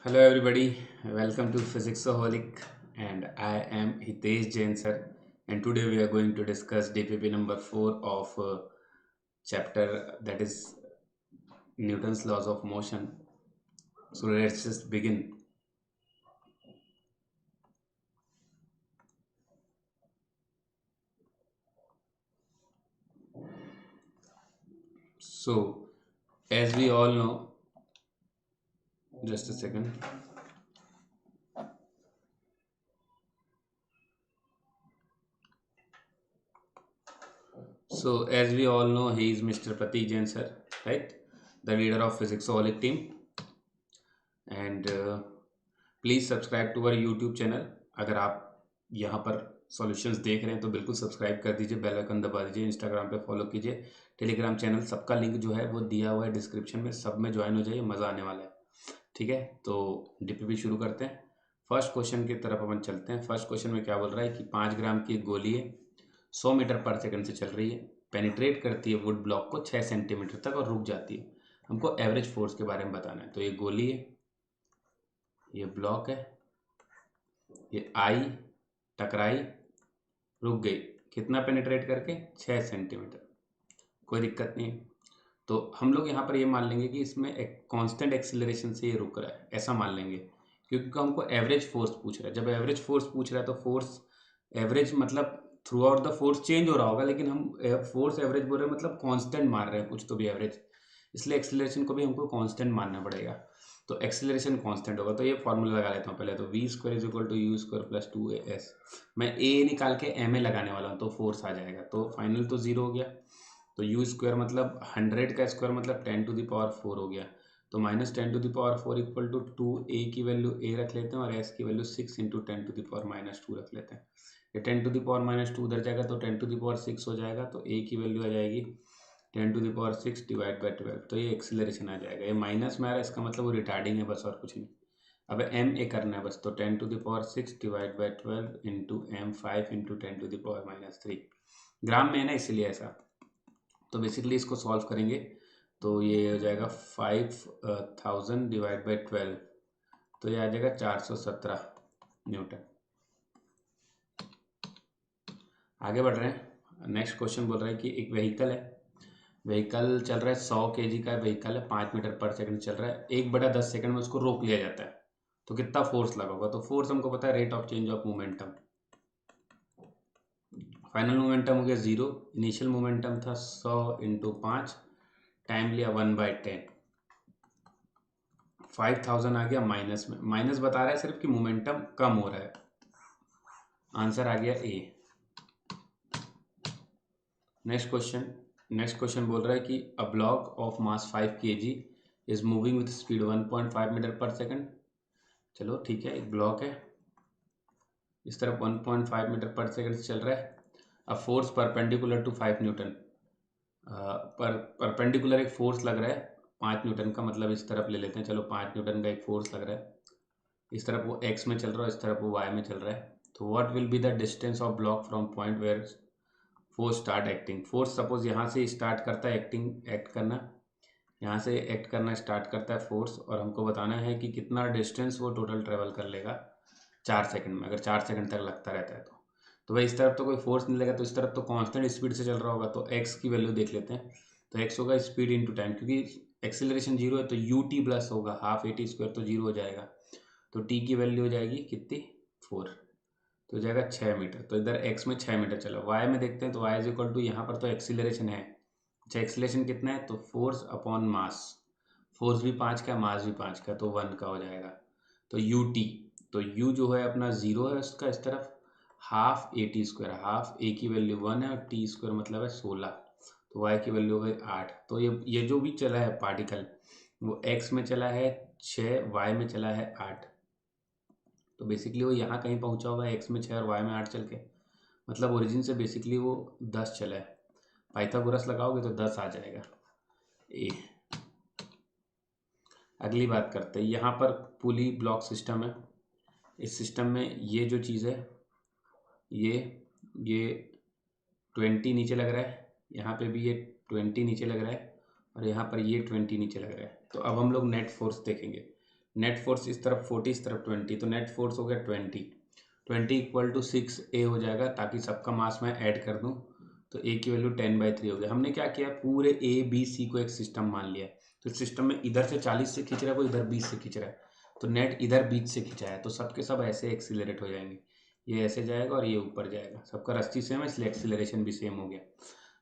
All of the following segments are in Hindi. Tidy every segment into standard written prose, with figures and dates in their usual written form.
Hello everybody, welcome to Physicsaholic and I am Hitesh Jain sir, and today we are going to discuss DPP number 4 of chapter that is Newton's laws of motion. So let's just begin. So as we all know, just a second. So as we all know, he is Mr. Pratik Jain sir, right? The leader of Physicsaholic team. And please subscribe to our YouTube channel. अगर आप यहाँ पर सॉल्यूशंस देख रहे हैं तो बिल्कुल सब्सक्राइब कर दीजिए, बेल आइकन दबा दीजिए, इंस्टाग्राम पे फॉलो कीजिए, टेलीग्राम चैनल सबका लिंक जो है वो दिया हुआ है डिस्क्रिप्शन में, सब में ज्वाइन हो जाइए, मज़ा आने वाला है। ठीक है, तो डीपीपी शुरू करते हैं। फर्स्ट क्वेश्चन की तरफ अपन चलते हैं। फर्स्ट क्वेश्चन में क्या बोल रहा है कि 5 ग्राम की एक गोली है, 100 मीटर पर सेकंड से चल रही है, पेनिट्रेट करती है वुड ब्लॉक को 6 सेंटीमीटर तक और रुक जाती है। हमको एवरेज फोर्स के बारे में बताना है। तो ये गोली है, ये ब्लॉक है, ये आई, टकराई, रुक गई, कितना पेनिट्रेट करके 6 सेंटीमीटर, कोई दिक्कत नहीं है। तो हम लोग यहाँ पर ये मान लेंगे कि इसमें एक कांस्टेंट एक्सीलरेशन से ये रुक रहा है, ऐसा मान लेंगे, क्योंकि हमको एवरेज फोर्स पूछ रहा है। जब एवरेज फोर्स पूछ रहा है तो फोर्स एवरेज मतलब through out the force change हो रहा होगा, लेकिन हम फोर्स एवरेज बोल रहे हैं मतलब कांस्टेंट मान रहे हैं कुछ तो भी एवरेज, इसलिए एक्सीलरेशन को भी हमको कांस्टेंट मानना पड़ेगा। तो एक्सीलरेशन कांस्टेंट होगा, तो ये फॉर्मूला लगा लेता हूँ पहले। तो v square is equal to u square plus 2as, मैं ए निकाल के एम ए लगाने वाला हूँ तो फोर्स आ जाएगा, तो फाइनल तो जीरो हो गया। तो यू स्क्वायर मतलब 100 का स्क्वायर मतलब 10⁴ हो गया, तो -10⁴ इक्वल टू 2a की वैल्यू a रख लेते हैं और s की वैल्यू 6 इंटू 10⁻²- रख लेते हैं। ये 10⁻² उधर जाएगा तो 10⁶ हो जाएगा, तो a की वैल्यू आ जाएगी 10⁶ डिवाइड बाई 12, तो ये एक्सीलरेशन आ जाएगा। ये माइनस में आ रहा है, इसका मतलब वो रिटार्डिंग है बस, और कुछ नहीं। अब एम ए करना है बस, तो 10⁶ divide by 12 into m 5 into 10⁻³ gram में है ना, इसलिए ऐसा। तो बेसिकली इसको सॉल्व करेंगे तो ये हो जाएगा 5000 डिवाइड बाई 12, तो ये आ जाएगा 417 न्यूटन। आगे बढ़ रहे हैं। नेक्स्ट क्वेश्चन बोल रहा है कि एक व्हीकल है, व्हीकल चल रहा है 100 kg का व्हीकल है, 5 मीटर पर सेकंड चल रहा है, 1/10 सेकंड में उसको रोक लिया जाता है, तो कितना फोर्स लगा होगा? तो फोर्स हमको पता है, rate of change of momentum. Final momentum हो गया 0, इनिशियल मोमेंटम था 100 इंटू 5, टाइम लिया 1/10, 5000 आ गया माइनस में, माइनस बता रहा है सिर्फ कि मोमेंटम कम हो रहा है। आंसर आ गया ए। नेक्स्ट क्वेश्चन बोल रहा है कि a block of mass 5 kg is moving with speed 1.5 meter per second. चलो ठीक है, एक ब्लॉक है, इस तरफ 1.5 मीटर पर सेकंड से चल रहा है। A force perpendicular to 5 newton, पर परपेंडिकुलर एक फोर्स लग रहा है 5 न्यूटन का, मतलब इस तरफ ले लेते हैं, चलो 5 न्यूटन का एक फोर्स लग रहा है, इस तरफ वो एक्स में चल रहा है, इस तरफ वो वाई में चल रहा है। तो what will be the distance of block from point where force start acting. Force suppose यहाँ से स्टार्ट करता है एक्ट करना, यहाँ से एक्ट करना स्टार्ट करता है फोर्स, और हमको बताना है कि कितना डिस्टेंस वो टोटल ट्रेवल कर लेगा 4 सेकंड में, अगर 4 सेकंड तक लगता रहता है तो भाई इस तरफ तो कोई फोर्स नहीं लगेगा, तो इस तरफ तो कांस्टेंट स्पीड से चल रहा होगा, तो एक्स की वैल्यू देख लेते हैं। तो एक्स होगा स्पीड इंटू टाइम, क्योंकि एक्सेलरेशन जीरो है तो यू टी प्लस होगा, हाफ ए टी स्क्वायर तो जीरो हो जाएगा, तो टी की वैल्यू हो जाएगी कितनी 4, तो हो जाएगा 6 मीटर। तो इधर एक्स में 6 मीटर चला, वाई में देखते हैं तो वाई इज इक्वल टू, यहाँ पर तो एक्सीलरेशन है, अच्छा एक्सीलरेशन कितना है, तो फोर्स अपॉन मास, फोर्स भी 5 का, मास भी 5 का, तो 1 का हो जाएगा। तो यू टी, तो यू जो है अपना 0 है उसका इस तरफ, half a t square, half a की वैल्यू 1 है और टी स्क्वायर मतलब है 16, तो वाई की वैल्यू हो गई 8। तो ये जो भी चला है पार्टिकल, वो एक्स में चला है 6, वाई में चला है 8, तो बेसिकली वो यहाँ कहीं पहुँचा होगा एक्स में 6 और वाई में 8 चल के, मतलब ओरिजिन से बेसिकली वो 10 चला है। पाइथागोरस लगाओगे तो 10 आ जाएगा ए। अगली बात करते हैं, यहाँ पर पुली ब्लॉक सिस्टम है, इस सिस्टम में ये जो चीज़ है, ये ये 20 नीचे लग रहा है, यहाँ पे भी ये 20 नीचे लग रहा है, और यहाँ पर ये 20 नीचे लग रहा है। तो अब हम लोग नेट फोर्स देखेंगे। नेट फोर्स इस तरफ 40, इस तरफ 20, तो नेट फोर्स हो गया 20 इक्वल टू 6A हो जाएगा, ताकि सबका मास मैं ऐड कर दूं तो A की वैल्यू 10/3 हो गया। हमने क्या किया, पूरे ABC को एक सिस्टम मान लिया, तो सिस्टम में इधर से 40 से खींच रहा है, कोई इधर 20 से खींच रहा है, तो नेट इधर बीच से खींचा है, तो सबके सब ऐसे एक्सीलरेट हो जाएंगे, ये ऐसे जाएगा और ये ऊपर जाएगा, सबका रस्सी सेम है इसलिए एक्सीलरेशन भी सेम हो गया।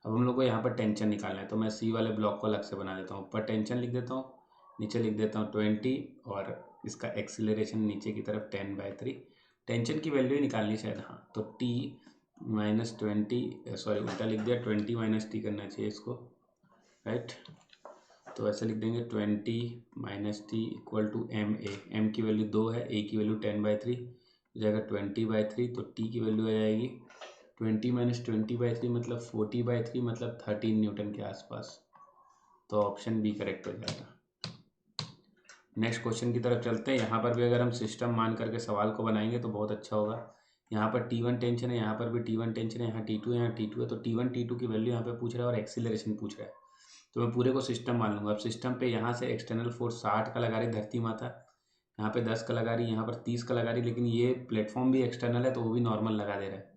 अब हम लोग को यहाँ पर टेंशन निकालना है, तो मैं C वाले ब्लॉक को अलग से बना देता हूँ, ऊपर टेंशन लिख देता हूँ, नीचे लिख देता हूँ 20 और इसका एक्सीलरेशन नीचे की तरफ 10/3। टेंशन की वैल्यू ही निकालनी शायद, हाँ, तो T माइनस 20, सॉरी उल्टा लिख दिया, 20 माइनस T करना चाहिए इसको, राइट। तो ऐसे लिख देंगे 20 minus T equal to M की वैल्यू 2 है, A की वैल्यू 10/3 हो जाएगा 20/3, तो T की वैल्यू आ जाएगी 20 माइनस 20/3 मतलब 40/3 मतलब 13 न्यूटन के आसपास, तो ऑप्शन बी करेक्ट हो जाएगा। नेक्स्ट क्वेश्चन की तरफ चलते हैं। यहाँ पर भी अगर हम सिस्टम मान करके सवाल को बनाएंगे तो बहुत अच्छा होगा। यहाँ पर T1 टेंशन है, यहाँ पर भी T1 टेंशन है, यहाँ T2 है, यहाँ T2 है, तो T1 T2 की वैल्यू यहाँ पे पूछ रहा है और एक्सीलरेशन पूछ रहा है, तो मैं पूरे को सिस्टम मान लूँगा। अब सिस्टम पे यहाँ से एक्सटर्नल फोर्स 60 का लगा रही धरती माता, यहाँ पे 10 का लगा रही, यहाँ पर 30 का लगा रही, लेकिन ये प्लेटफॉर्म भी एक्सटर्नल है तो वो भी नॉर्मल लगा दे रहा है,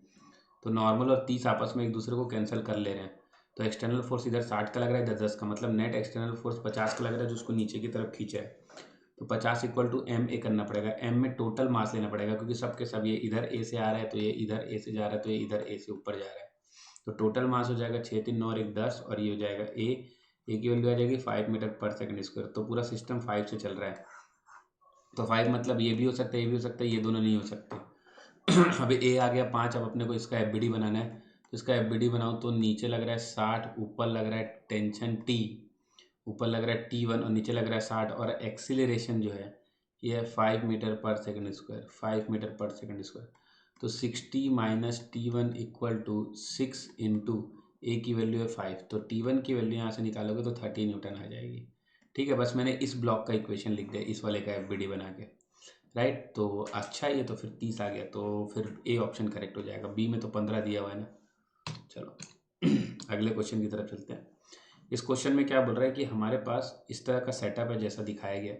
तो नॉर्मल और 30 आपस में एक दूसरे को कैंसिल कर ले रहे हैं, तो एक्सटर्नल फोर्स इधर 60 का लग रहा है, इधर 10 का, मतलब नेट एक्सटर्नल फोर्स 50 का लग रहा है जो उसको नीचे की तरफ खींचा है, तो 50 इक्वल टू M A करना पड़ेगा। M में टोटल मास लेना पड़ेगा, क्योंकि सबके सब ये इधर A से आ रहा है, तो ये इधर A से जा रहा है, तो ये इधर A से ऊपर जा रहा है, तो टोटल मास हो जाएगा 6 3 9 1 10 और ये हो जाएगा A की वैल्यू आ जाएगी 5 मीटर पर सेकंड स्क्वायर, तो पूरा सिस्टम 5 से चल रहा है, तो 5 मतलब ये भी हो सकता है, ये भी हो सकता है, ये दोनों नहीं हो सकते। अभी A आ गया 5, अब अपने को इसका FBD बनाना है, तो इसका FBD बनाओ तो नीचे लग रहा है 60, ऊपर लग रहा है टेंशन T, ऊपर लग रहा है T1 और नीचे लग रहा है 60, और एक्सीलरेशन जो है ये है 5 meter per second square, 5 meter per second square, तो 60 minus T1 equal to 6 into A की वैल्यू है 5, तो T1 की वैल्यू यहाँ से निकालोगे तो 30 न्यूटन आ जाएगी। ठीक है, बस मैंने इस ब्लॉक का इक्वेशन लिख दिया इस वाले का FBD बना के, राइट। तो अच्छा ये तो फिर 30 आ गया, तो फिर A ऑप्शन करेक्ट हो जाएगा, B में तो 15 दिया हुआ है ना। चलो अगले क्वेश्चन की तरफ चलते हैं। इस क्वेश्चन में क्या बोल रहा है कि हमारे पास इस तरह का सेटअप है जैसा दिखाया गया,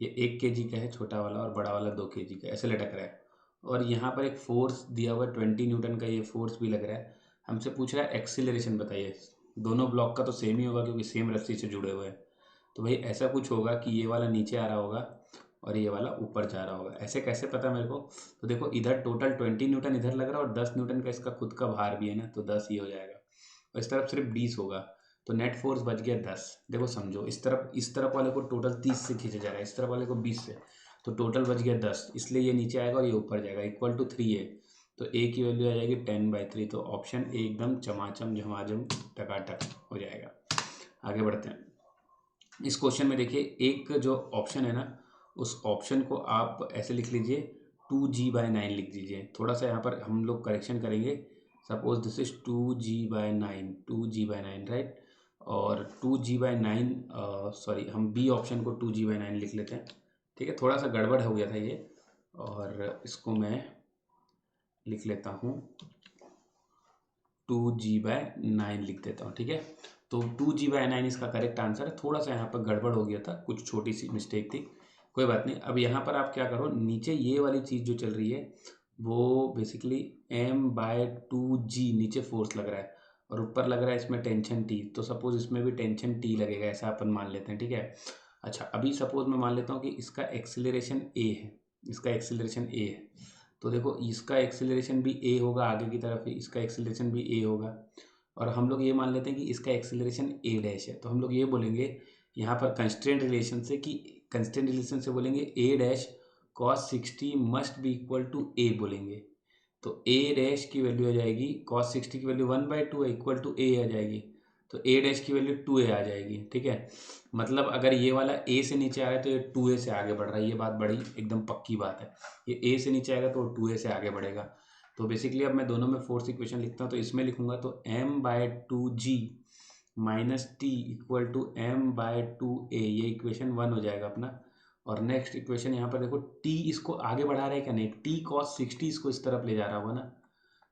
ये 1 kg का है छोटा वाला और बड़ा वाला 2 kg का, ऐसे लटक रहा है, और यहाँ पर एक फोर्स दिया हुआ है 20 न्यूटन का, ये फोर्स भी लग रहा है। हमसे पूछ रहा है एक्सीलरेशन बताइए, दोनों ब्लॉक का तो सेम ही होगा क्योंकि सेम रस्सी से जुड़े हुए हैं, तो भाई ऐसा कुछ होगा कि ये वाला नीचे आ रहा होगा और ये वाला ऊपर जा रहा होगा। ऐसे कैसे पता मेरे को, तो देखो इधर टोटल 20 न्यूटन इधर लग रहा है और 10 न्यूटन का इसका खुद का भार भी है ना, तो 10 ही हो जाएगा, और इस तरफ सिर्फ 20 होगा, तो नेट फोर्स बच गया 10। देखो समझो, इस तरफ वाले को टोटल 30 से खींचा जा रहा है, इस तरफ वाले को 20 से, तो टोटल बच गया 10, इसलिए ये नीचे आएगा और ये ऊपर जाएगा, इक्वल टू 3A, तो A की वैल्यू आ जाएगी 10/3, तो ऑप्शन ए एकदम चमाचम झमाझम टकाटक हो जाएगा। आगे बढ़ते हैं। इस क्वेश्चन में देखिए एक जो ऑप्शन है ना, उस ऑप्शन को आप ऐसे लिख लीजिए 2G/9 लिख दीजिए। थोड़ा सा यहाँ पर हम लोग करेक्शन करेंगे, suppose this is 2G/9 right, और 2G/9 सॉरी हम बी ऑप्शन को 2G/9 लिख लेते हैं। ठीक है, थोड़ा सा गड़बड़ हो गया था ये, और इसको मैं लिख लेता हूँ 2G/9 लिख देता हूँ। ठीक है, तो 2G/9 इसका करेक्ट आंसर है। थोड़ा सा यहाँ पर गड़बड़ हो गया था, कुछ छोटी सी मिस्टेक थी, कोई बात नहीं। अब यहाँ पर आप क्या करो, नीचे ये वाली चीज़ जो चल रही है वो बेसिकली M/2G नीचे फोर्स लग रहा है और ऊपर लग रहा है इसमें टेंशन T, तो सपोज इसमें भी टेंशन T लगेगा, ऐसा अपन मान लेते हैं। ठीक है, अच्छा अभी सपोज मैं मान लेता हूँ कि इसका एक्सीलरेशन A है, इसका एक्सीलरेशन A है, तो देखो इसका एक्सीलरेशन भी A होगा, आगे की तरफ इसका एक्सीलरेशन भी A होगा, और हम लोग ये मान लेते हैं कि इसका एक्सीलरेशन A डैश है, तो हम लोग ये बोलेंगे यहाँ पर कंस्ट्रेंट रिलेशन से, कि कंस्ट्रेंट रिलेशन से बोलेंगे A dash cos 60 must be equal to A बोलेंगे, तो A डैश की वैल्यू आ जाएगी, cos 60 की वैल्यू 1/2 है, इक्वल टू A आ जाएगी, तो A डैश की वैल्यू 2A आ जाएगी। ठीक है, मतलब अगर ये वाला A से नीचे आ रहा है तो ये 2A से आगे बढ़ रहा है, ये बात बड़ी एकदम पक्की बात है, ये A से नीचे आएगा तो 2A से आगे बढ़ेगा। तो बेसिकली अब मैं दोनों में फोर्स इक्वेशन लिखता हूँ, तो इसमें लिखूंगा तो M/2G minus T equal to M/2A, ये इक्वेशन 1 हो जाएगा अपना। और नेक्स्ट इक्वेशन यहाँ पर देखो T इसको आगे बढ़ा रहा है क्या, नहीं, T cos 60 इसको इस तरफ ले जा रहा होगा ना,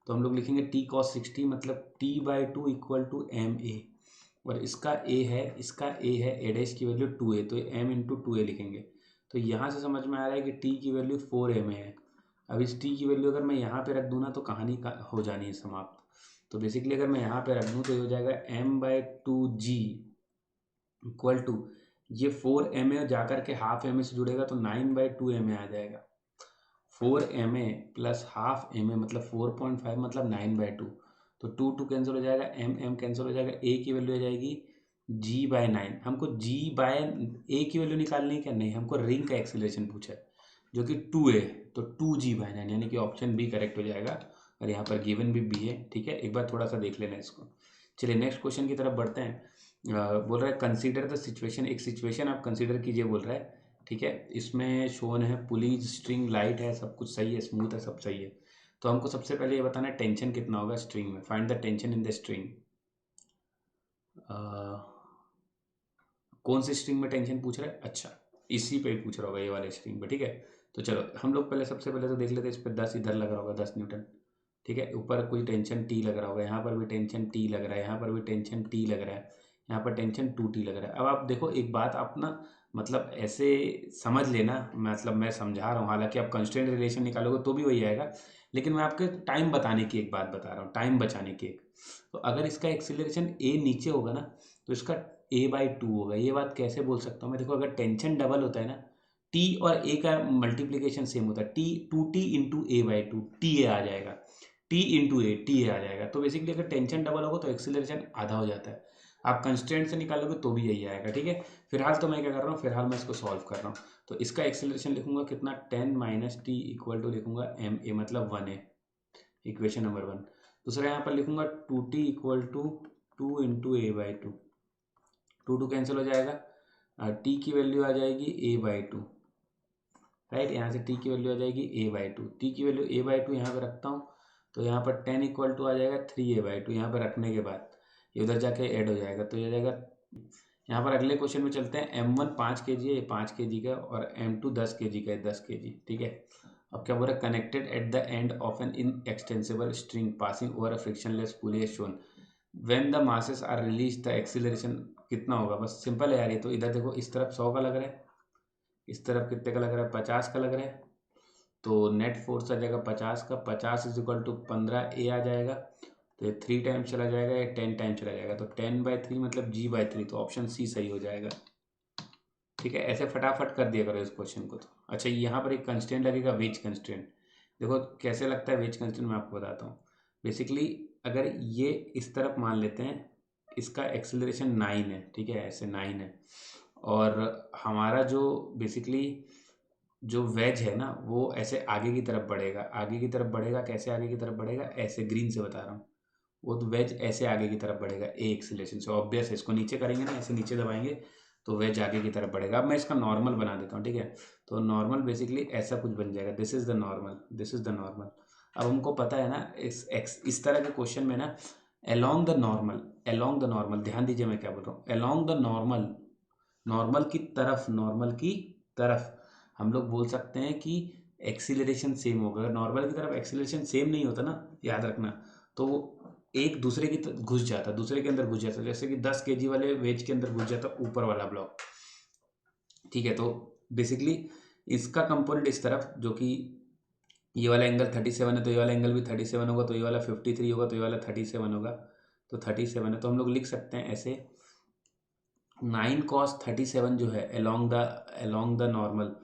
तो हम लोग लिखेंगे T cos 60 मतलब T/2 इक्वल टू MA, और इसका A है, इसका A है A डैश की वैल्यू 2A, तो M इंटू 2A लिखेंगे, तो यहाँ से समझ में आ रहा है कि टी की वैल्यू 4m है। अब इस टी की वैल्यू अगर मैं यहाँ पे रख दूँ ना तो कहानी का हो जानी है समाप्त। तो बेसिकली अगर मैं यहाँ पे रख दूँ तो ये हो जाएगा m/2g इक्वल टू ये 4m ए जाकर के हाफ एम ए से जुड़ेगा तो 9/2m ए आ जाएगा। 4m ए प्लस हाफ m ए मतलब 4.5 मतलब 9/2। तो 2 कैंसिल हो जाएगा, m कैंसिल हो जाएगा, a की वैल्यू आ जाएगी g/9। हमको g/a की वैल्यू निकालनी है क्या? नहीं, हमको रिंग का एक्सीलरेशन पूछा है जो कि 2a, तो 2g/9 यानी कि ऑप्शन बी करेक्ट हो जाएगा। और यहाँ पर गिवन भी बी है। ठीक है, एक बार थोड़ा सा देख लेना इसको। चलिए नेक्स्ट क्वेश्चन की तरफ बढ़ते हैं। बोल रहा है कंसीडर द सिचुएशन, एक सिचुएशन आप कंसीडर कीजिए बोल रहा है। ठीक है, इसमें शोन है पुलिस स्ट्रिंग लाइट है, सब कुछ सही है, स्मूथ है, सब सही है। तो हमको सबसे पहले ये बताना है टेंशन कितना होगा स्ट्रिंग में। Find the tension in the string. कौन सी स्ट्रिंग में टेंशन पूछ रहा है? अच्छा, इसी पे पूछ रहा होगा, ये वाले स्ट्रिंग पे। ठीक है, तो चलो हम लोग पहले सबसे पहले तो देख लेते हैं। इस पर 10 इधर लग रहा होगा, 10 न्यूटन। ठीक है, ऊपर कोई टेंशन टी लग रहा होगा, यहाँ पर भी टेंशन टी लग रहा है, यहाँ पर भी टेंशन टी लग रहा है, यहाँ पर टेंशन 2t लग रहा है। अब आप देखो एक बात, आप ना मतलब ऐसे समझ लेना, मतलब मैं समझा रहा हूँ, हालांकि आप कंस्ट्रेंट रिलेशन निकालोगे तो भी वही आएगा, लेकिन मैं आपके टाइम बताने की एक बात बता रहा हूँ, टाइम बचाने की एक। तो अगर इसका एक्सीलरेशन ए नीचे होगा ना तो इसका a/2 होगा। ये बात कैसे बोल सकता हूँ मैं? देखो अगर टेंशन डबल होता है ना, t और a का मल्टीप्लीकेशन सेम होता है, t 2t into a/2, t a आ जाएगा, t into a t a आ जाएगा। तो बेसिकली अगर टेंशन डबल होगा तो एक्सीलरेशन आधा हो जाता है। आप कंस्टेंट से निकालोगे तो भी यही आएगा। ठीक है, फिलहाल तो मैं क्या कर रहा हूँ, फिलहाल मैं इसको सॉल्व कर रहा हूँ। तो इसका एक्सीलरेशन लिखूंगा कितना, 10 - t इक्वल टू लिखूंगा m a मतलब 1 है, इक्वेशन नंबर 1। दूसरा यहाँ पर लिखूंगा 2t equal to 2 into a/2, 2 cancel हो जाएगा, t की वैल्यू आ जाएगी a/2। राइट, यहाँ से t की वैल्यू आ जाएगी a/2, t की वैल्यू a/2 यहाँ पे रखता हूँ तो यहाँ पर 10 इक्वल टू आ जाएगा 3a/2। यहाँ पर रखने के बाद ये उधर जाके ऐड हो जाएगा तो ये जाएगा। यहाँ पर अगले क्वेश्चन में चलते हैं। m1 5 kg है, ये 5 kg का, और m2 10 kg का है, 10 kg। ठीक है, अब क्या बोल रहा है, connected at the end of an inextensible string passing over a frictionless pulley as shown when the masses are release the acceleration कितना होगा? बस सिंपल है यार ये तो। इधर देखो इस तरफ 100 का लग रहा है, इस तरफ कितने का लग रहा है, 50 का लग रहा है। तो नेट फोर्स आ जाएगा 50 का, 50 इज इक्वल टू 15a आ जाएगा। तो ये 3 टाइम्स चला जाएगा, ये 10 टाइम चला जाएगा, तो 10/3 मतलब g/3। तो ऑप्शन सी सही हो जाएगा। ठीक है, ऐसे फटाफट कर दिया करो इस क्वेश्चन को तो। अच्छा, यहाँ पर एक कंस्टेंट लगेगा, वेज कंस्टेंट। देखो कैसे लगता है वेज कंस्टेंट, मैं आपको बताता हूँ। बेसिकली अगर ये इस तरफ मान लेते हैं, इसका एक्सेलरेशन 9 है। ठीक है, ऐसे 9 है, और हमारा जो बेसिकली जो वेज है ना वो ऐसे आगे की तरफ बढ़ेगा। आगे की तरफ बढ़ेगा, कैसे आगे की तरफ बढ़ेगा? ऐसे ग्रीन से बता रहा हूँ। वो तो वेज ऐसे आगे की तरफ बढ़ेगा ए एक्सीलरेशन से, ऑब्वियस है। इसको नीचे करेंगे ना, ऐसे नीचे दबाएंगे तो वेज आगे की तरफ बढ़ेगा। अब मैं इसका नॉर्मल बना देता हूँ। ठीक है, तो नॉर्मल बेसिकली ऐसा कुछ बन जाएगा, this is the normal, this is the normal. अब हमको पता है ना इस तरह के क्वेश्चन में ना, along the normal, along the normal, ध्यान दीजिए मैं क्या बोल रहा हूँ, अलोंग द नॉर्मल, नॉर्मल की तरफ, नॉर्मल की तरफ हम लोग बोल सकते हैं कि एक्सीलरेशन सेम होगा। अगर नॉर्मल की तरफ एक्सीलरेशन सेम नहीं होता ना, याद रखना, तो वो एक दूसरे की घुस जाता, दूसरे के अंदर घुस जाता। जैसे कि 10 kg वाले वेज के अंदर घुस जाता ऊपर वाला ब्लॉक। ठीक है, तो बेसिकली इसका कंपोनेंट इस तरफ, जो कि ये वाला एंगल 37 है तो ये वाला एंगल भी 37 होगा, तो ये वाला 53 होगा तो ये वाला 37 होगा, तो 37 है। तो हम लोग लिख सकते हैं ऐसे 9 cos 37 जो है अलोंग द नॉर्मल,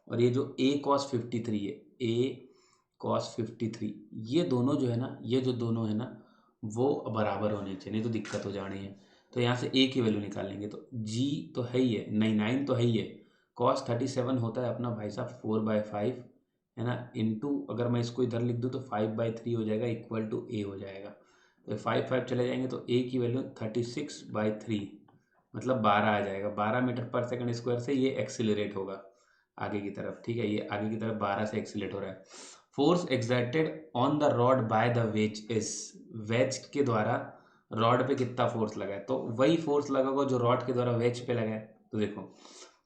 और ये जो a cos 53 है, a cos 53, ये दोनों जो है ना, ये जो दोनों है ना वो बराबर होने चाहिए, नहीं तो दिक्कत हो जानी है। तो यहाँ से a की वैल्यू निकाल लेंगे, तो g तो है ही है, नहीं 9 तो है ही है, cos 37 होता है अपना भाई साहब 4/5 है ना, इंटू अगर मैं इसको इधर लिख दूँ तो 5/3 हो जाएगा, इक्वल टू a हो जाएगा। तो 5 चले जाएंगे तो a की वैल्यू 36/3 मतलब 12 आ जाएगा। 12 मीटर पर सेकंड स्क्वायर से ये एक्सिलरेट होगा आगे की तरफ। ठीक है, ये आगे की तरफ 12 से एक्सिलेट हो रहा है। Force exerted on the rod by the wedge is, wedge के द्वारा रॉड पे कितना फोर्स लगा है? तो वही फोर्स लगा होगा जो रॉड के द्वारा वेज पे लगा है।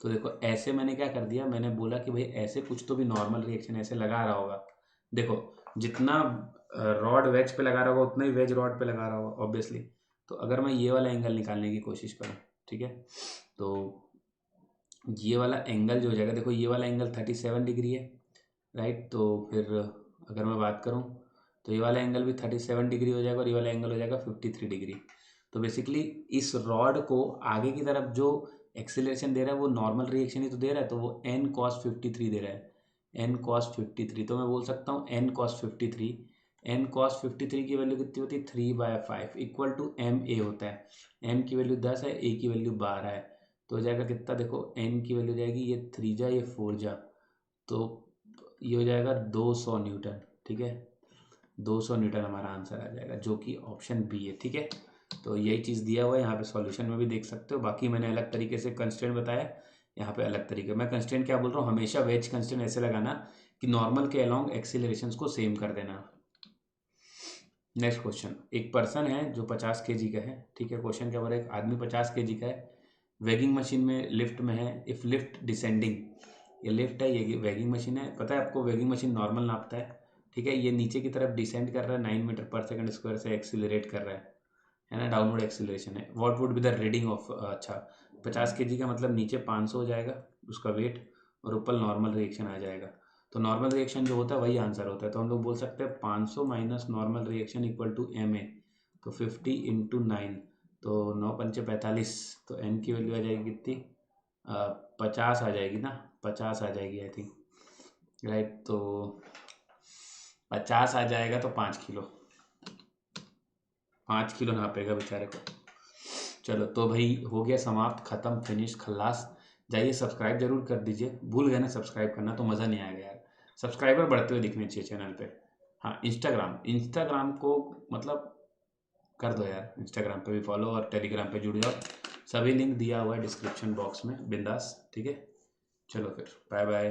तो देखो ऐसे मैंने क्या कर दिया, मैंने बोला कि भाई ऐसे कुछ तो भी नॉर्मल रिएक्शन ऐसे लगा रहा होगा। देखो जितना रॉड वेज पे लगा रहा होगा उतना ही वेज रॉड पे लगा रहा होगा ऑब्वियसली। तो अगर मैं ये वाला एंगल निकालने की कोशिश करूँ, ठीक है, तो ये वाला एंगल जो हो जाएगा, देखो ये वाला एंगल 37 डिग्री है, राइट। तो फिर अगर मैं बात करूँ तो ये वाला एंगल भी 37 डिग्री हो जाएगा और ये वाला एंगल हो जाएगा 53 डिग्री। तो बेसिकली इस रॉड को आगे की तरफ जो एक्सेलरेशन दे रहा है वो नॉर्मल रिएक्शन ही तो दे रहा है, तो वो एन कॉस 53 दे रहा है, एन कॉस 53। तो मैं बोल सकता हूँ एन कॉस 53, एन कॉस 53 की वैल्यू कितनी होती है 3/5 इक्वल टू एम ए होता है। एम की वैल्यू 10 है, ए की वैल्यू 12 है, तो हो जाएगा कितना, देखो एन की वैल्यू जाएगी ये 3 जा ये 4 जा, तो ये हो जाएगा 200 न्यूटन, ठीक है। 200 न्यूटन हमारा आंसर आ जाएगा, जो कि ऑप्शन बी है, ठीक है। तो यही चीज़ दिया हुआ है यहाँ पे, सॉल्यूशन में भी देख सकते हो। बाकी मैंने अलग तरीके से कंस्टेंट बताया, यहाँ पे अलग तरीके। मैं कंस्टेंट क्या बोल रहा हूँ, हमेशा वेज कंस्टेंट ऐसे लगाना कि नॉर्मल के अलोंग एक्सीलरेशंस को सेम कर देना। नेक्स्ट क्वेश्चन, एक पर्सन है जो 50 केजी का है, ठीक है। क्वेश्चन क्या बोल रहा है, एक आदमी 50 केजी का है, वैगिंग मशीन में लिफ्ट में है, इफ लिफ्ट डिसेंडिंग, ये लिफ्ट है, ये वैगिंग मशीन है, पता है आपको वैगिंग मशीन नॉर्मल नापता है, ठीक है। ये नीचे की तरफ डिसेंड कर रहा है 9 मीटर पर सेकंड स्क्वायर से एक्सीलरेट कर रहा है ना, डाउनवर्ड एक्सीलरेशन है। What would be the reading of, अच्छा 50 केजी का मतलब नीचे 500 हो जाएगा उसका वेट और ऊपर नॉर्मल रिएक्शन आ जाएगा। तो नॉर्मल रिएक्शन जो होता है वही आंसर होता है, तो हम लोग बोल सकते हैं 500 minus normal reaction equal to m a, तो 50 इंटू 9, तो 9×5 = 45, तो एन की वैल्यू आ जाएगी कितनी, 50 आ जाएगी ना, 50 आ जाएगी आई थिंक, राइट। तो 50 आ जाएगा तो 5 किलो, 5 किलो नापेगा बेचारे को। चलो तो भाई हो गया समाप्त, खत्म, फिनिश, खल्लास। जाइए सब्सक्राइब जरूर कर दीजिए, भूल गए ना सब्सक्राइब करना तो मज़ा नहीं आएगा यार, सब्सक्राइबर बढ़ते हुए दिखने चाहिए चैनल पे। हाँ इंस्टाग्राम, इंस्टाग्राम को मतलब कर दो यार, इंस्टाग्राम पे भी फॉलो और टेलीग्राम पे जुड़ जाओ, सभी लिंक दिया हुआ है डिस्क्रिप्शन बॉक्स में, बिंदास, ठीक है। चलो फिर बाय बाय।